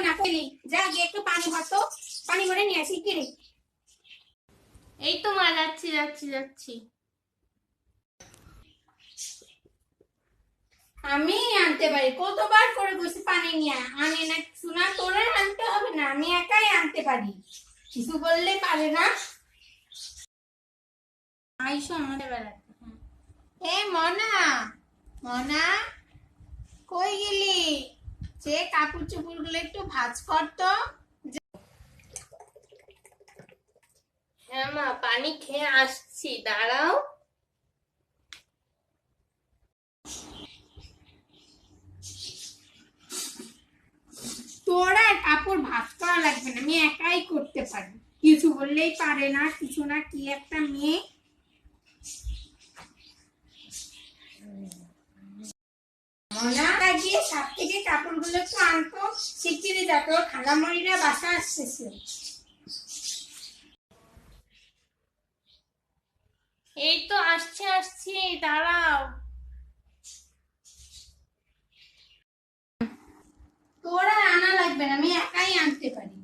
না পেলি, যা গিয়ে একটু পানি ভর তো, পানি ভরে নিয়ে আসি। কি রে? এই তো মা, যাচ্ছি যাচ্ছি যাচ্ছি। আমি আনতে পারি, কতবার করে বসে পানি নিয়ে আনি না কিছু না, তোরা আনতে হবে না, আমি একাই আনতে পারি, কিছু বললে পারে না। আইসো আমাদের বেড়াতে। এ মনা, মনা কই গেলি? যে কাপড় চোপড় গুলো একটু ভাঁজ করতো। হ্যাঁ মা, পানি খেয়ে আসছি, দাঁড়াও। তোরা কাপড় ভাঁজ করা লাগবে না, আমি একাই করতে পারি, কিছু বললেই পারে না, কিছু না, কি একটা মেয়ে। মনা গিয়ে সাপ থেকে কাপড়গুলো একটু আনতো, শিগগিরি যা, তোর খালামণিরা বাসা আসতেছে। এই তো আসছি আসছি, দাঁড়াও। তোরা আনা লাগবে না, আমি একাই আনতে পারি।